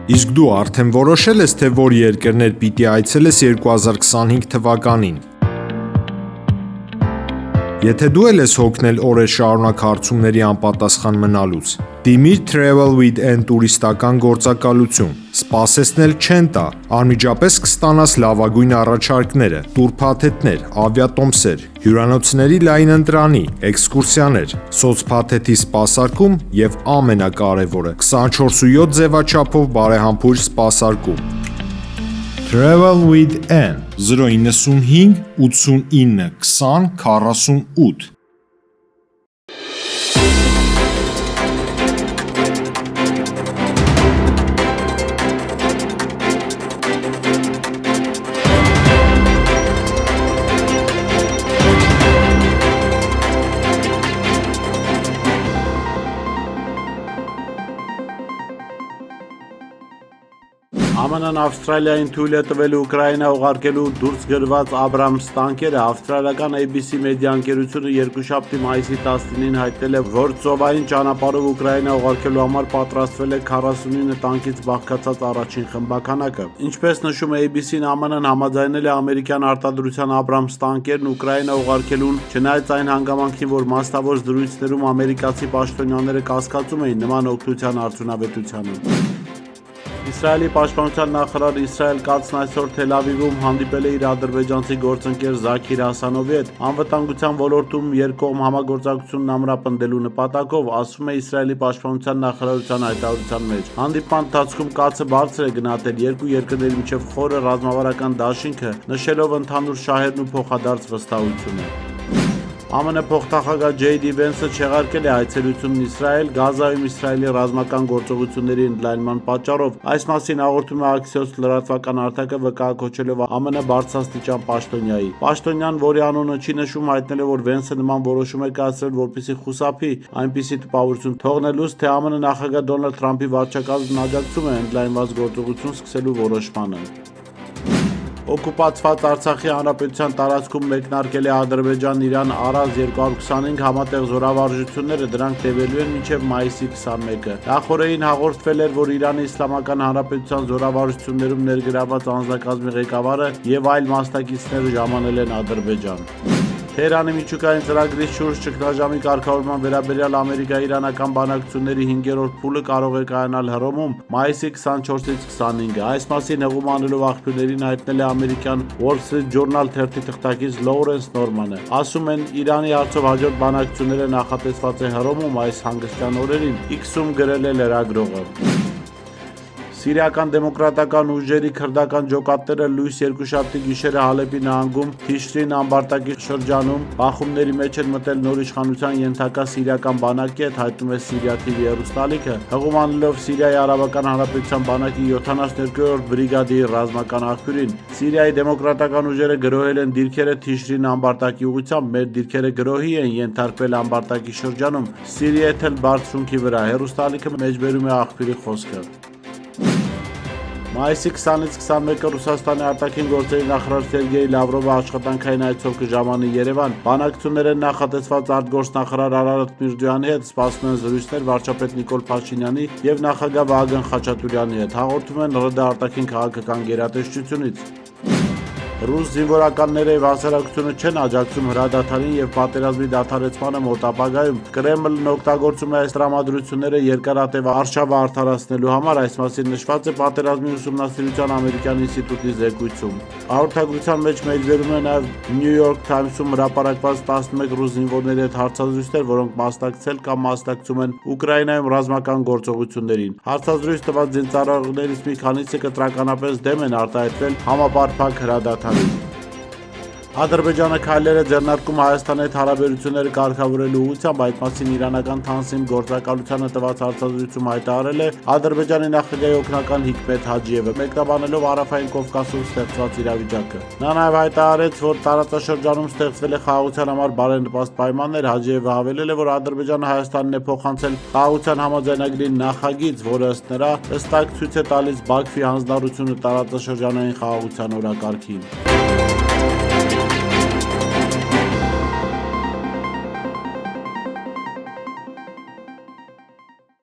Իսկ դու արդեն որոշել ես, թե որ երկրներ պիտի այցելես 2025 թվականին։ Եթե դու էլ ես հոգնել օրեր շարունակ հարցումների անպատասխան մնալուց, դիմիր Travel with N տուրիստական գործակալություն, սպասեցնել չեն տա, անմիջապես կստանաս լավագույն առաջարկները, տուրփաթեթներ, ավիատոմսեր, հյուրանոցների լայն ընտրանի, էքսկուրսիաներ, սոցփաթեթի սպասարկում եւ ամենակարևորը 24/7 ձևաչափով բարեհամբույր սպասարկում։ Travel with N 095 89 20 48 ԱՄՆ-ն Ավստրալիային թույլ է տվել Ուկրաինա ուղարկելու դուրս գրված Abrams տանկերը։ Ավստրալիական ABC մեդիա ընկերությունը երկուշաբթի մայիսի 19-ին հայտնել է, որ ծովային ճանապարհով Ուկրաինա ուղարկելու համար պատրաստվել է 49 տանկից բաղկացած առաջին խմբականակը։ Ինչպես նշում է ABC-ն, ԱՄՆ-ն համաձայնել է ամերիկյան արտադրության Abrams տանկերն Ուկրաինա ուղարկելուն, չնայած այն հանգամանքին, որ մասնավոր զրույցներում ամերիկացի պաշտոնյաները կասկածում էին նման օգնության արդյունավետությանը։ Իսրայելի պաշտպանության նախարար Իսրայել Կացն այսօր Թել Ավիվում հանդիպել է իր ադրբեջանցի գործընկեր Զաքիր Հասանովի հետ անվտանգության ոլորտում երկկողմ համագործակցությունն ամրապնդելու նպատակով, ասում է Իսրայելի պաշտպանության նախարարության հայտարարության մեջ։ Հանդիպման ընթացքում Կացը բարձր է գնահատել երկու երկրների միջև խորը ռազմավարական դաշինքը, նշելով ընդհանուր շահերն ու փոխադարձ վստահությունը։ ԱՄՆ փոխնախագահ J.D. Vance-ը չեղարկել է այցելությունն Իսրայել Գազայում Իսրայելի ռազմական գործողությունների ընդլայնման պատճառով։ Այս մասին հաղորդում է Axios լրատվական արտակը վկայակոչելով ԱՄՆ բարձրաստիճան պաշտոնյայի։ Պաշտոնյան, որի անունը չի նշում, հայտնել է, որ Vance-ը նման որոշում է կայացրել, որպեսզի խուսափի այնպիսի տպավորություն թողնելուց, թե ԱՄՆ նախագահ Դոնալդ Թրամփի վարչակազմն աջակցում է ընդլայնված գործողություն սկսելու որոշմանը։ Օկուպացված Արցախի հանրապետության տարածքում մեկնարկել է Ադրբեջան-Իրան Արազ 225 համատեղ զորավարժությունները, դրանք տևելու են մինչև մայիսի 21-ը։ Նախորդին հաղորդվել էր, որ Իրանի Իսլամական Հանրապետության զորավարժություններում ներգրավված անձնակազմի ղեկավարը եւ այլ մասնակիցներ ժամանել են Ադրբեջան։ Թեհրանի միջուկային ծրագրի շուրջ ճգնաժամի կարգավորման վերաբերյալ ամերիկա-իրանական բանակցությունների 5-րդ փուլը կարող է կայանալ Հռոմում մայիսի 24-ից 25-ը։ Այս մասին հղում անելով աղբյուրներին հայտնել է ամերիկյան Wall Street Journal թերթի թղթակից Լոուրենս Նորմանը։ Ասում են, Իրանի հարցով հաջորդ բանակցությունները նախատեսված է Հռոմում այս հանգստյան օրերին, X-ում գրել է լրագրողը։ Սիրիական դեմոկրատական ուժերի քրդական ջոկատները լույս երկուշաբթի գիշերը Հալեպի նահանգում Թիշրին ամբարտակի շրջանում բախումների մեջ են մտել նոր իշխանության ենթակա սիրիական բանակի հետ, հայտնում է Syria TV հեռուստալիքը, հղում անելով Սիրիայի Արաբական Հանրապետության բանակի 72-րդ բրիգադի ռազմական աղբյուրին։ Սիրիայի դեմոկրատական ուժերը գրոհել են դիրքերը Թիշրին ամբարտակի ուղղությամբ, մեր դիրքերը գրոհի են ենթարկվել ամբարտակի շրջանում Սիրիայի թել բարձունքի վրա, հեռուստալիքը մեջբերում է աղբյուրի խոսքը։ Մայիսի 20-ից 21-ը Ռուսաստանի արտաքին գործերի նախարար Սերգեյ Լավրովը աշխատանքային այցով կժամանի Երևան։ Բանակցություններ են նախատեսված արտգործնախարար Արարատ Միրզոյանի հետ, սպասվում են զրույցներ վարչապետ Նիկոլ Փաշինյանի եւ նախագահ Վահագն Խաչատուրյանի հետ, հաղորդում են ՌԴ արտաքին քաղաքական գերատեսչությունից։ Ռուս զինվորականները եւ հասարակությունը չեն աջակցում հրադադարին եւ պատերազմի դադարեցմանը մոտ ապագայում։ Կրեմլն օգտագործում է այս տրամադրությունները երկարատև արշավը արդարացնելու համար, այս մասին նշված է պատերազմի ուսումնասիրության ամերիկյան ինստիտուտի զեկույցում։ Հաղորդագրության մեջ մեջբերում է նաեւ New York Times-ում հրապարակված 11 ռուս զինվորների հետ հարցազրույցներ, որոնք մասնակցել կամ մասնակցում են Ուկրաինայում ռազմական գործողություններին։ Հարցազրույց տված զինծառայողներից մի քանիսը կտրականապես դեմ են արտահայտվել համապարփակ հրադադարին։ Ադրբեջանը քայլեր է ձեռնարկում Հայաստանի հետ հարաբերությունները կարգավորելու ուղղությամբ, այդ մասին իրանական Թանսիմ գործակալությանը տված հարցազրույցում հայտարարել է Ադրբեջանի նախագահի օգնական Հիկմետ Հաջիևը, մեկնաբանելով Հարավային Կովկասում ստեղծված իրավիճակը։ Նա նաև հայտարարեց, որ տարածաշրջանում ստեղծվել է խաղաղության համար բարենպաստ պայմաններ։ Հաջիևը հավելել է, որ Ադրբեջանը Հայաստանին է փոխանցել խաղաղության համաձայնագրի նախագիծ, որը ըստ նրա հստակ ցույց է տալիս Բաքվի հանձնառությունը տարածաշրջանային խաղաղության օրակարգին։